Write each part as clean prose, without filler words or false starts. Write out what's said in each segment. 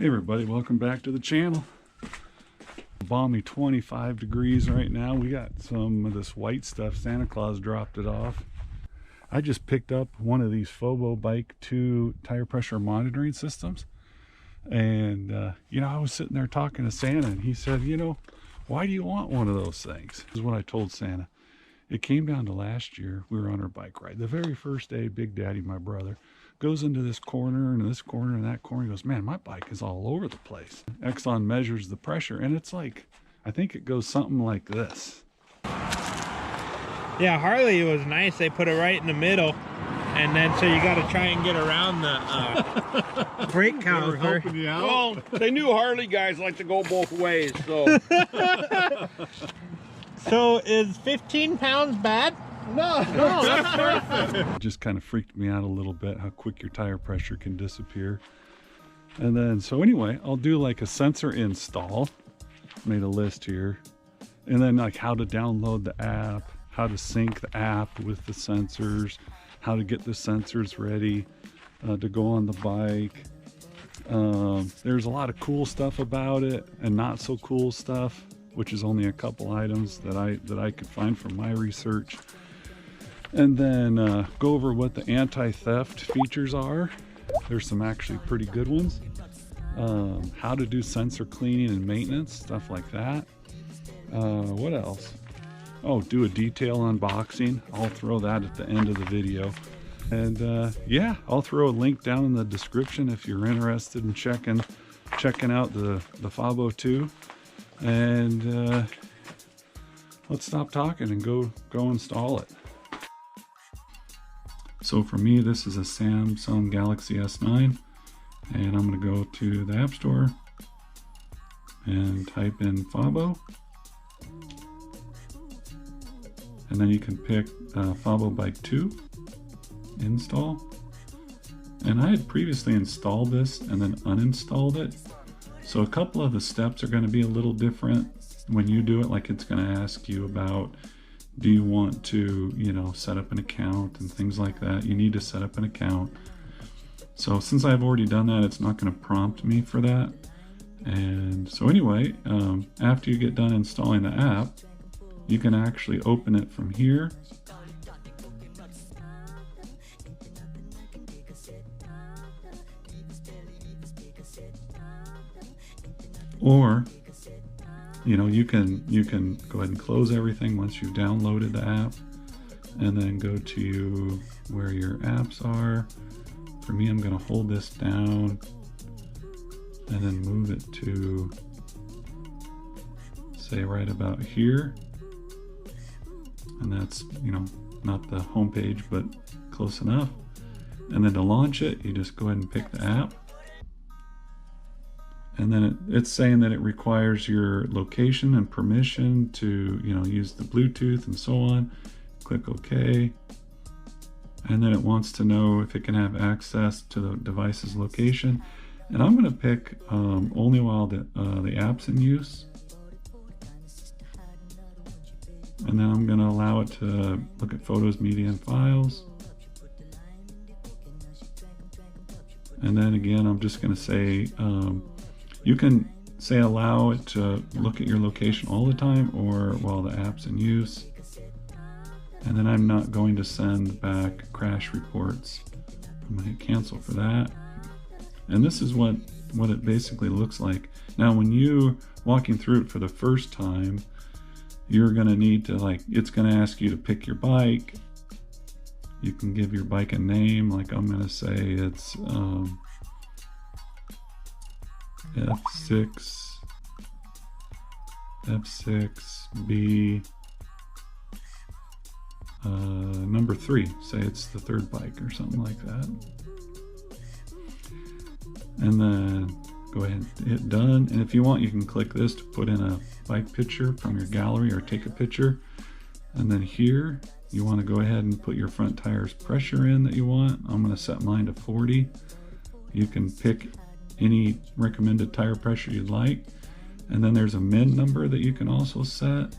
Hey everybody, welcome back to the channel. Balmy 25 degrees right now. We got some of this white stuff. Santa Claus dropped it off. I just picked up one of these Fobo Bike 2 tire pressure monitoring systems. And, I was sitting there talking to Santa and he said, why do you want one of those things? This is what I told Santa. It came down to last year. We were on our bike ride. The very first day, Big Daddy, my brother, goes into this corner and this corner and that corner. He goes, man, my bike is all over the place. Exxon measures the pressure and it's like, I think it goes something like this. Yeah, Harley was nice. They put it right in the middle. And then so you got to try and get around the brake caliper. Well, they knew Harley guys like to go both ways, so. So is 15 pounds bad? No, that's perfect. It just kind of freaked me out a little bit how quick your tire pressure can disappear. And then, so anyway, I'll do like a sensor install. Made a list here. And then like how to download the app, how to sync the app with the sensors, how to get the sensors ready to go on the bike. There's a lot of cool stuff about it and not so cool stuff, which is only a couple items that I could find from my research. And then go over what the anti-theft features are. There's some actually pretty good ones. How to do sensor cleaning and maintenance, stuff like that. What else? Oh, do a detail unboxing. I'll throw that at the end of the video. And yeah, I'll throw a link down in the description if you're interested in checking out the Fobo 2. And let's stop talking and go install it. So for me, this is a Samsung Galaxy S9, and I'm going to go to the App Store and type in Fobo, and then you can pick Fobo Bike 2, install. And I had previously installed this and then uninstalled it, so a couple of the steps are going to be a little different when you do it. Like it's going to ask you about, do you want to, set up an account and things like that. You need to set up an account. So since I've already done that, it's not going to prompt me for that. And so anyway, after you get done installing the app, you can actually open it from here. Or you can go ahead and close everything once you've downloaded the app, and then go to where your apps are. For me, I'm going to hold this down and then move it to, say, right about here. And that's, not the home page, but close enough. And then to launch it, you just go ahead and pick the app. And then it's saying that it requires your location and permission to, use the Bluetooth and so on. Click OK. And then it wants to know if it can have access to the device's location. And I'm going to pick only while the app's in use. And then I'm going to allow it to look at photos, media, and files. And then again, I'm just going to say, you can say allow it to look at your location all the time or while the app's in use. And then I'm not going to send back crash reports. I'm going to hit cancel for that. And this is what it basically looks like. Now when you're walking through it for the first time, you're going to need to, it's going to ask you to pick your bike. You can give your bike a name, like I'm going to say it's F6B number 3. Say it's the third bike or something like that. And then go ahead and hit done. And if you want, you can click this to put in a bike picture from your gallery or take a picture. And then here, you want to go ahead and put your front tire's pressure in that you want. I'm going to set mine to 40. You can pick any recommended tire pressure you'd like. And then there's a min number that you can also set.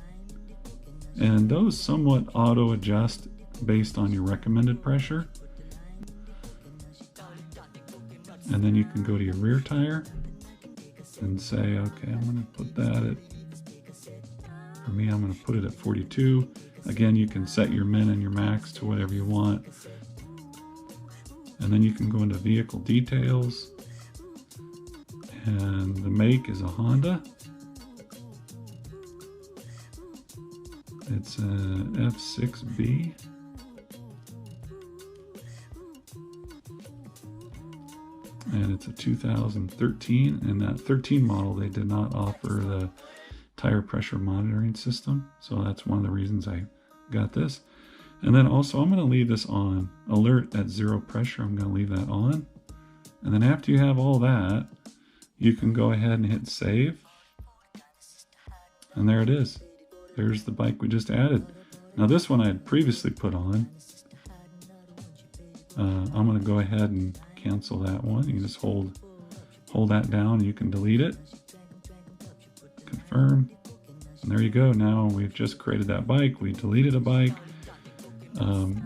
And those somewhat auto adjust based on your recommended pressure. And then you can go to your rear tire and say, okay, I'm going to put that at, for me, I'm going to put it at 42. Again, you can set your min and your max to whatever you want. And then you can go into vehicle details. And the make is a Honda. It's an F6B. And it's a 2013, and that 13 model, they did not offer the tire pressure monitoring system. So that's one of the reasons I got this. And then also I'm going to leave this on alert at 0 pressure. I'm going to leave that on. And then after you have all that, you can go ahead and hit save. And there it is. There's the bike we just added. Now this one I had previously put on. I'm going to go ahead and cancel that one. You just hold that down and you can delete it. Confirm. And there you go. Now we've just created that bike. We deleted a bike.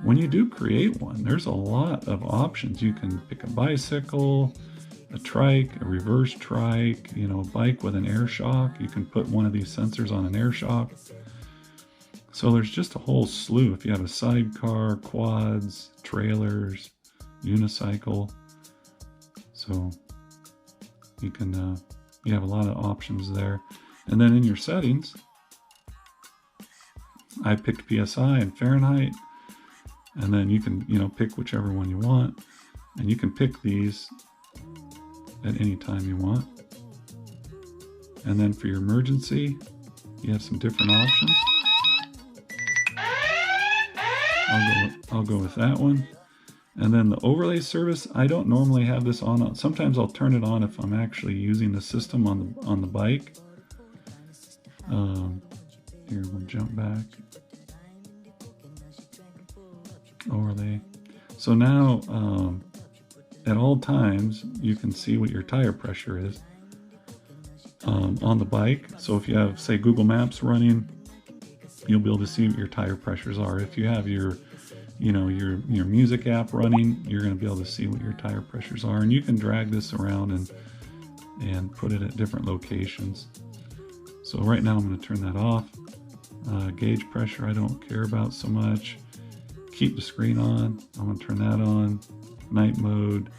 When you do create one, there's a lot of options. You can pick a bicycle, a trike, a reverse trike, you know, a bike with an air shock. You can put one of these sensors on an air shock. So there's just a whole slew. If you have a sidecar, quads, trailers, unicycle. So you can, you have a lot of options there. And then in your settings, I picked PSI and Fahrenheit. And then you can, you know, pick whichever one you want. And you can pick these at any time you want. And then for your emergency, you have some different options. I'll go with that one. And then the overlay service, I don't normally have this on. Sometimes I'll turn it on if I'm actually using the system on the bike. Here, we'll jump back. Overlay. So now, at all times, you can see what your tire pressure is on the bike. So if you have, say, Google Maps running, you'll be able to see what your tire pressures are. If you have your, you know, your music app running, you're going to be able to see what your tire pressures are. And you can drag this around and put it at different locations. So right now I'm going to turn that off. Gauge pressure I don't care about so much. Keep the screen on. I'm going to turn that on. Night mode.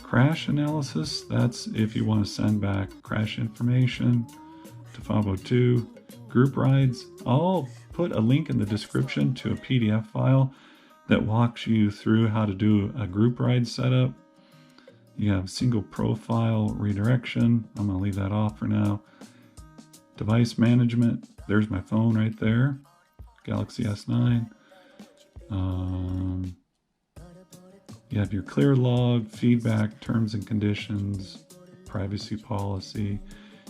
Crash analysis, that's if you want to send back crash information to Fobo 2. Group rides, I'll put a link in the description to a PDF file that walks you through how to do a group ride setup. You have single profile redirection. I'm going to leave that off for now. Device management, there's my phone right there. Galaxy S9. You have your clear log, feedback, terms and conditions, privacy policy,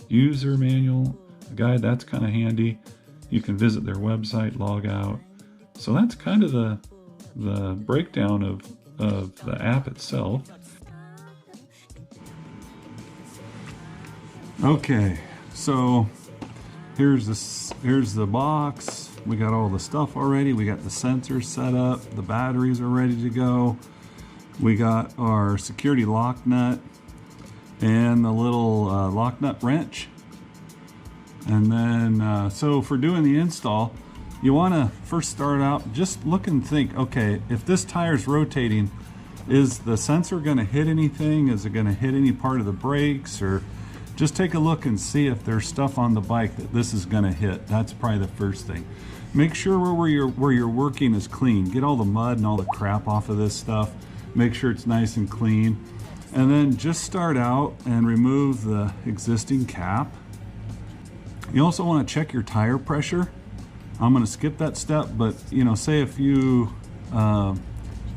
user manual, a guide. That's kind of handy. You can visit their website, log out. So that's kind of the breakdown of the app itself. Okay, so here's the box. We got all the stuff already. We got the sensors set up. The batteries are ready to go. We got our security lock nut and the little lock nut wrench. And then, so for doing the install, you want to first start out, just look and think, okay, if this tire's rotating, is the sensor going to hit anything? Is it going to hit any part of the brakes? Or just take a look and see if there's stuff on the bike that this is going to hit. That's probably the first thing. Make sure where you're working is clean. Get all the mud and all the crap off of this stuff. Make sure it's nice and clean. And then just start out and remove the existing cap. You also want to check your tire pressure. I'm going to skip that step, but you know, say if you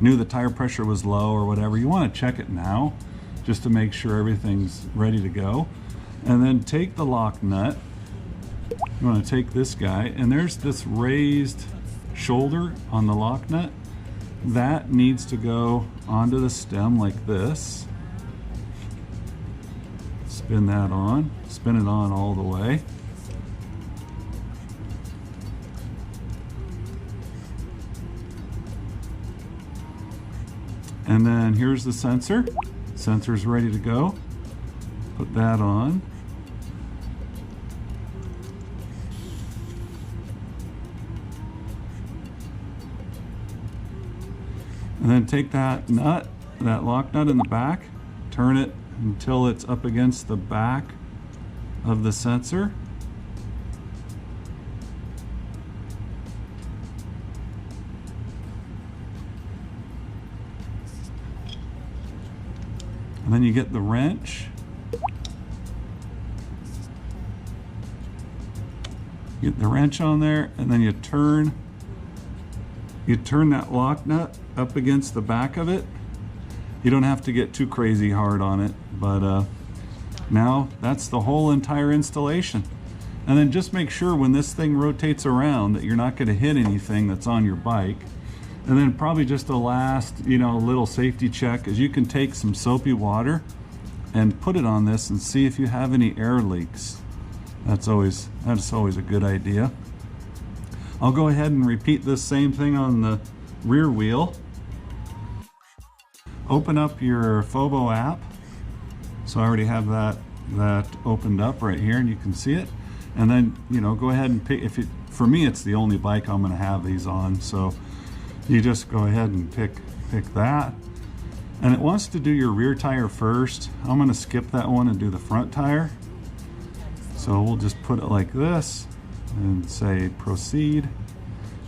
knew the tire pressure was low or whatever, you want to check it now just to make sure everything's ready to go. And then take the lock nut. You want to take this guy, and there's this raised shoulder on the lock nut. That needs to go onto the stem like this. Spin that on. Spin it on all the way. And then here's the sensor. Sensor's ready to go. Put that on. And then take that nut, that lock nut in the back, turn it until it's up against the back of the sensor. And then you get the wrench. Get the wrench on there, and then you turn that lock nut up against the back of it. You don't have to get too crazy hard on it, but now that's the whole entire installation. And then just make sure when this thing rotates around that you're not going to hit anything that's on your bike. And then probably just a last, little safety check is you can take some soapy water and put it on this and see if you have any air leaks. That's always a good idea. I'll go ahead and repeat this same thing on the rear wheel. Open up your Fobo app. So I already have that opened up right here, and you can see it. And then go ahead and pick. For me, it's the only bike I'm going to have these on, so you just go ahead and pick that. And it wants to do your rear tire first. I'm going to skip that one and do the front tire. So we'll just put it like this and say proceed.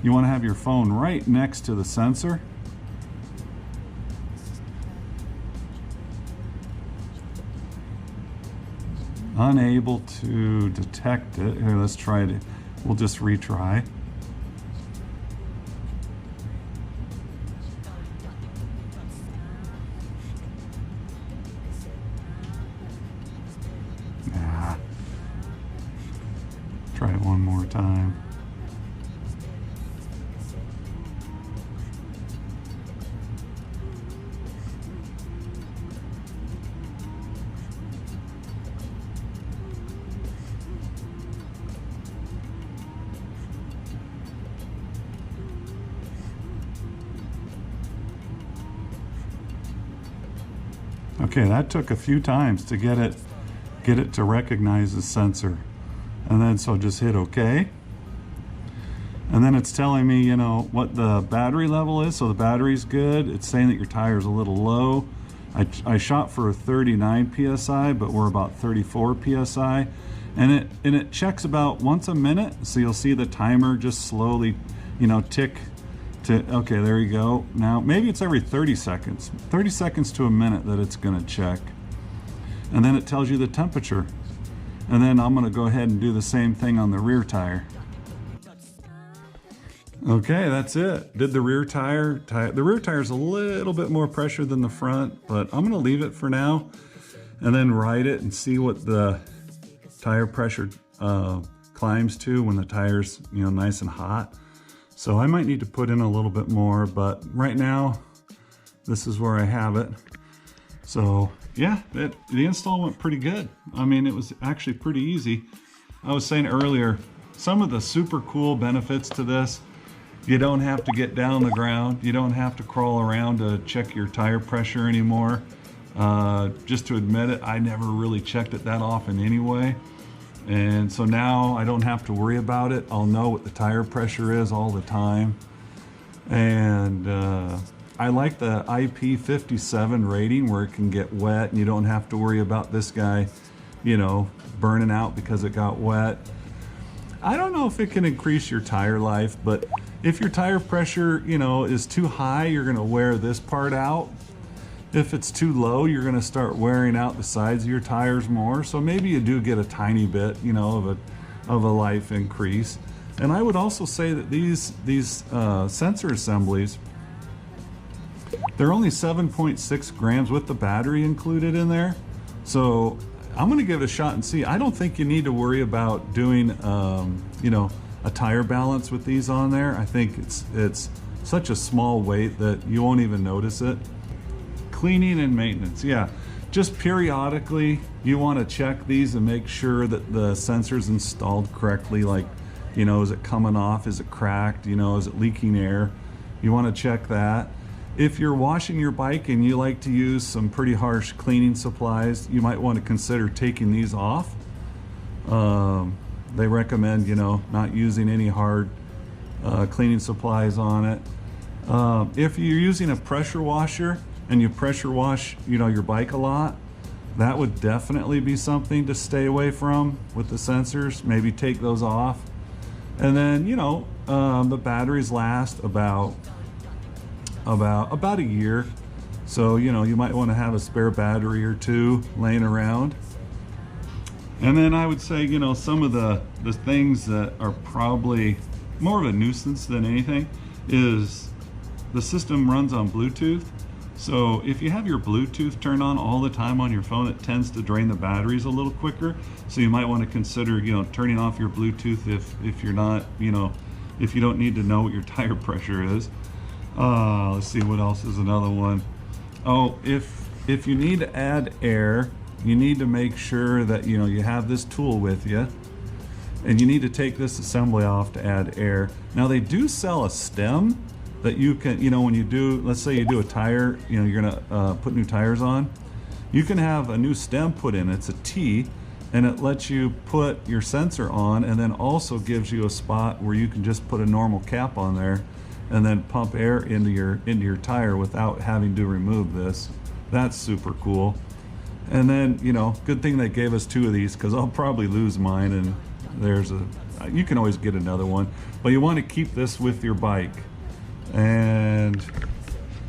You want to have your phone right next to the sensor. Unable to detect it. Here, let's try it. We'll just retry. Try it one more time. Okay, that took a few times to get it to recognize the sensor. And then so just hit OK. And then it's telling me, what the battery level is. So the battery's good. It's saying that your tire's a little low. I shot for a 39 PSI, but we're about 34 PSI. And it checks about once a minute. So you'll see the timer just slowly, tick to, okay, there you go. Now, maybe it's every 30 seconds. 30 seconds to a minute that it's gonna check. And then it tells you the temperature. And then I'm gonna go ahead and do the same thing on the rear tire. Okay, that's it. Did the rear tire. The rear tire's a little bit more pressure than the front, but I'm gonna leave it for now and then ride it and see what the tire pressure climbs to when the tire's nice and hot. So I might need to put in a little bit more, but right now, this is where I have it. So yeah, the install went pretty good. I mean, it was actually pretty easy. I was saying earlier, some of the super cool benefits to this, you don't have to get down the ground. You don't have to crawl around to check your tire pressure anymore. Just to admit it, I never really checked it that often anyway. And so now I don't have to worry about it. I'll know what the tire pressure is all the time. And I like the IP57 rating where it can get wet and you don't have to worry about this guy, burning out because it got wet. I don't know if it can increase your tire life, but if your tire pressure, is too high, you're gonna wear this part out. If it's too low, you're gonna start wearing out the sides of your tires more. So maybe you do get a tiny bit, of a life increase. And I would also say that these sensor assemblies, they're only 7.6 grams with the battery included in there. So I'm gonna give it a shot and see. I don't think you need to worry about doing, a tire balance with these on there. I think it's such a small weight that you won't even notice it. Cleaning and maintenance, yeah. Just periodically, you wanna check these and make sure that the sensor's installed correctly. Like, is it coming off? Is it cracked? Is it leaking air? You wanna check that. If you're washing your bike and you like to use some pretty harsh cleaning supplies, you might want to consider taking these off. They recommend, you know, not using any hard cleaning supplies on it. If you're using a pressure washer and you pressure wash, you know, your bike a lot, that would definitely be something to stay away from with the sensors. Maybe take those off. And then, you know, the batteries last about a year. So, you know, you might want to have a spare battery or two laying around. And then I would say, you know, some of the things that are probably more of a nuisance than anything is the system runs on Bluetooth. So if you have your Bluetooth turned on all the time on your phone, it tends to drain the batteries a little quicker. So you might want to consider, you know, turning off your Bluetooth if you're not, you know, if you don't need to know what your tire pressure is. Let's see, what else is another one. Oh, if you need to add air, you need to make sure that, you know, you have this tool with you, and you need to take this assembly off to add air. Now they do sell a stem that you can, you know, when you do, let's say you do a tire, you know, you're gonna put new tires on, you can have a new stem put in. It's a T, and it lets you put your sensor on, and then also gives you a spot where you can just put a normal cap on there and then pump air into your tire without having to remove this. That's super cool. And then, you know, good thing they gave us 2 of these, because I'll probably lose mine, and you can always get another one, but you want to keep this with your bike. And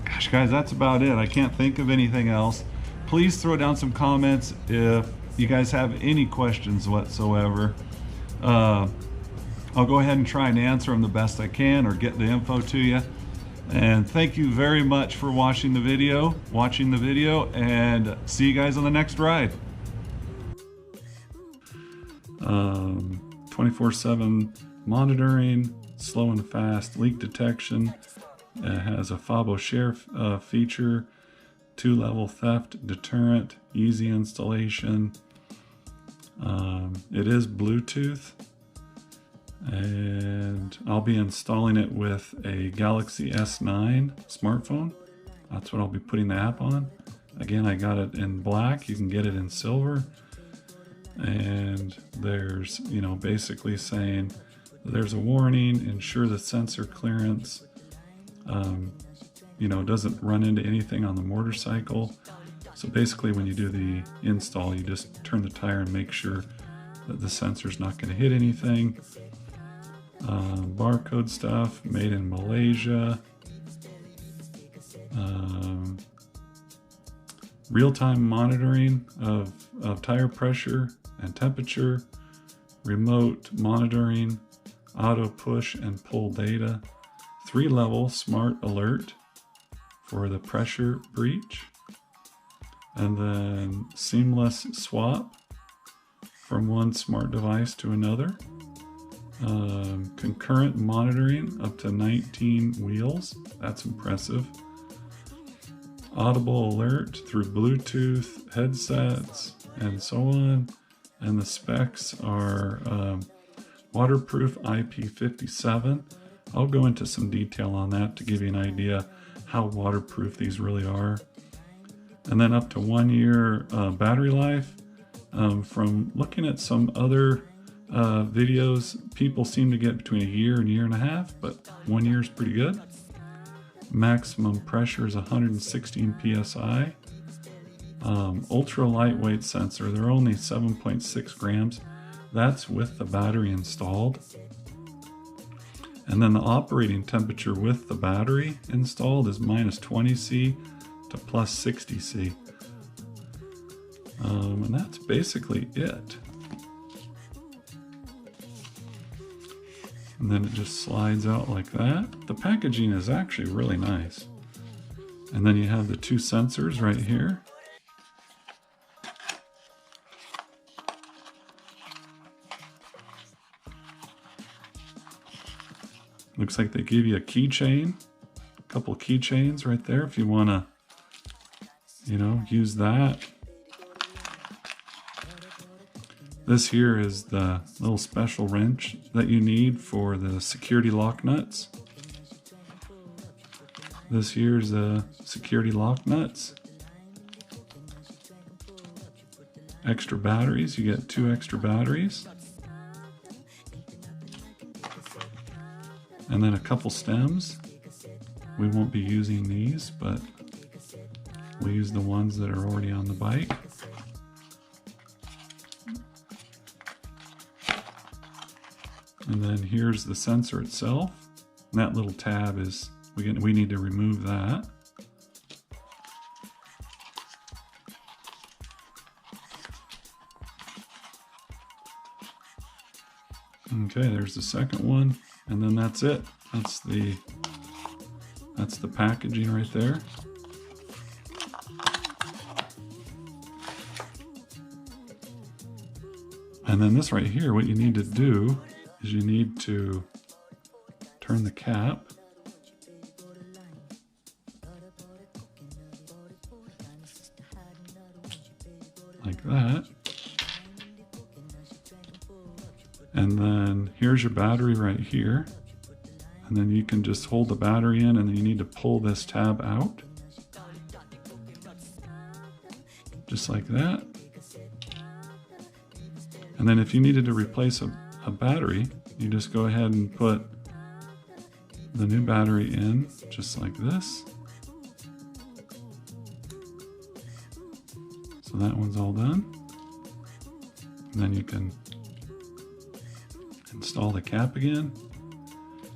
gosh, guys, that's about it. I can't think of anything else. Please throw down some comments if you guys have any questions whatsoever. I'll go ahead and try and answer them the best I can, or get the info to you. And thank you very much for watching the video, and see you guys on the next ride. 24/7 monitoring, slow and fast leak detection. It has a Fobo share feature, 2-level theft deterrent, easy installation. It is Bluetooth, and I'll be installing it with a Galaxy S9 smartphone. That's what I'll be putting the app on. Again, I got it in black. You can get it in silver. And there's, you know, basically saying there's a warning, ensure the sensor clearance, you know, doesn't run into anything on the motorcycle. So basically when you do the install, you just turn the tire and make sure that the sensor's not going to hit anything. Barcode stuff, made in Malaysia. Real-time monitoring of tire pressure and temperature, remote monitoring, auto push and pull data, 3-level smart alert for the pressure breach, and then seamless swap from one smart device to another. Concurrent monitoring up to 19 wheels. That's impressive. Audible alert through Bluetooth headsets and so on. And the specs are waterproof IP57. I'll go into some detail on that to give you an idea how waterproof these really are. And then up to 1 year battery life. From looking at some other videos, people seem to get between 1 year and 1.5 years, but 1 year is pretty good. Maximum pressure is 116 psi. Ultra lightweight sensor, they're only 7.6 grams. That's with the battery installed. And then the operating temperature with the battery installed is -20 C to +60 C. And that's basically it. And then it just slides out like that. The packaging is actually really nice. And then you have the 2 sensors right here. Looks like they give you a keychain, a couple keychains right there if you want to, you know, use that. This here is the little special wrench that you need for the security lock nuts. This here's the security lock nuts. Extra batteries, you get 2 extra batteries. And then a couple stems. We won't be using these, but we'll use the ones that are already on the bike. And then here's the sensor itself. And that little tab is, we need to remove that. Okay, there's the second one, and then that's it. That's the packaging right there. And then this right here, what you need to do is you need to turn the cap. Like that. And then here's your battery right here. And then you can just hold the battery in, and then you need to pull this tab out. Just like that. And then if you needed to replace a battery, you just go ahead and put the new battery in, just like this. So that one's all done. And then you can install the cap again.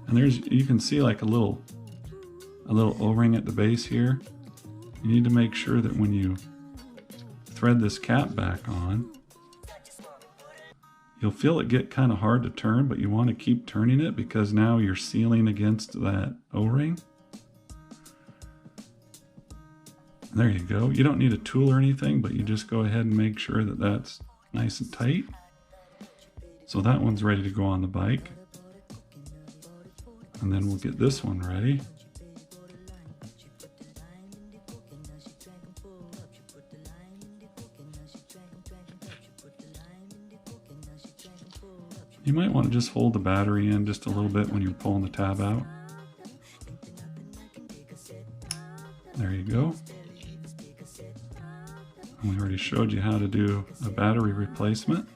And you can see like a little O-ring at the base here. You need to make sure that when you thread this cap back on, you'll feel it get kind of hard to turn, but you want to keep turning it because now you're sealing against that O-ring. There you go. You don't need a tool or anything, but you just go ahead and make sure that that's nice and tight. So that one's ready to go on the bike. And then we'll get this one ready. You might want to just hold the battery in just a little bit when you're pulling the tab out. There you go. And we already showed you how to do a battery replacement.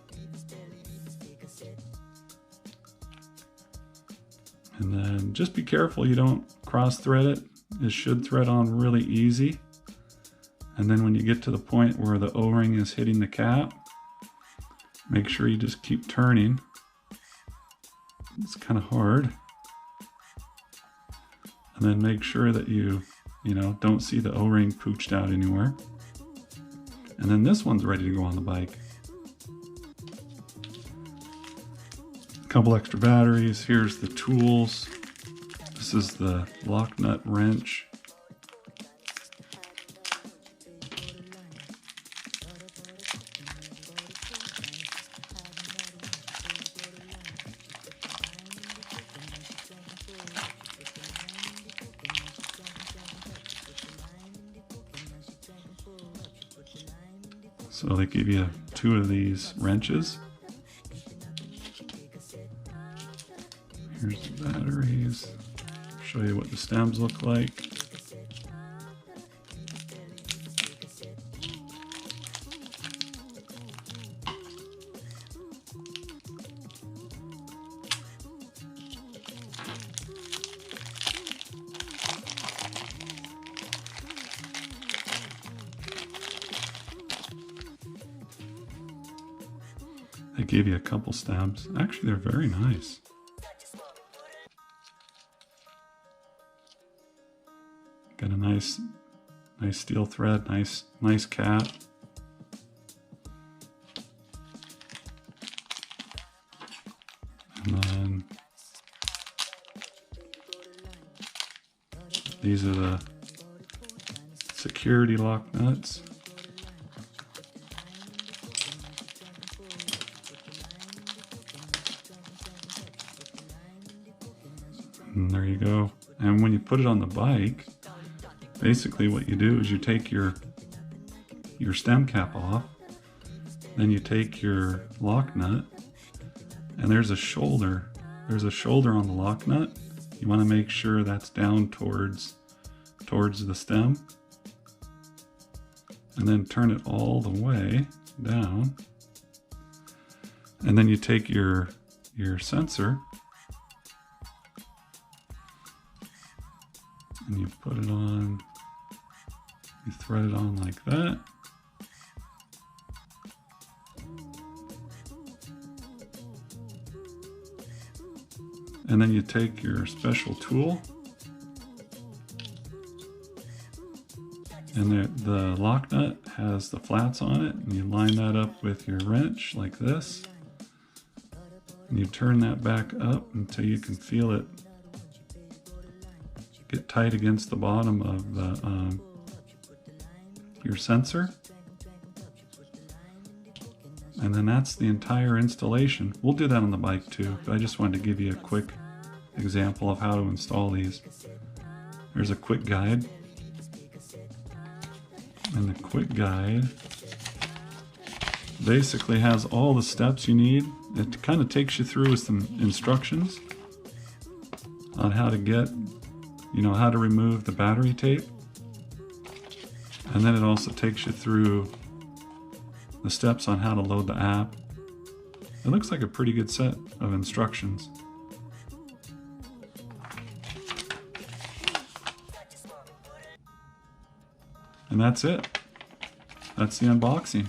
And then just be careful you don't cross thread it. It should thread on really easy. And then when you get to the point where the O-ring is hitting the cap, make sure you just keep turning. It's kind of hard. And then make sure that you don't see the O-ring pooched out anywhere. And then this one's ready to go on the bike. A couple extra batteries. Here's the tools. This is the lock nut wrench. So they give you 2 of these wrenches. Here's the batteries. Show you what the stems look like. They gave you a couple stems. Actually, they're very nice. Got a nice steel thread, nice cap. And then these are the security lock nuts. And there you go. And when you put it on the bike, basically what you do is you take your stem cap off, then you take your lock nut, and there's a shoulder. There's a shoulder on the lock nut. You want to make sure that's down towards towards the stem. And then turn it all the way down. And then you take your sensor and you put it on, you thread it on like that. And then you take your special tool, and the lock nut has the flats on it, and you line that up with your wrench like this. And you turn that back up until you can feel it get tight against the bottom of the your sensor. And then that's the entire installation. We'll do that on the bike too, but I just wanted to give you a quick example of how to install these. There's a quick guide. And the quick guide basically has all the steps you need. It kind of takes you through with some instructions on how to get, how to remove the battery tape. And then it also takes you through the steps on how to load the app. It looks like a pretty good set of instructions. And that's it. That's the unboxing.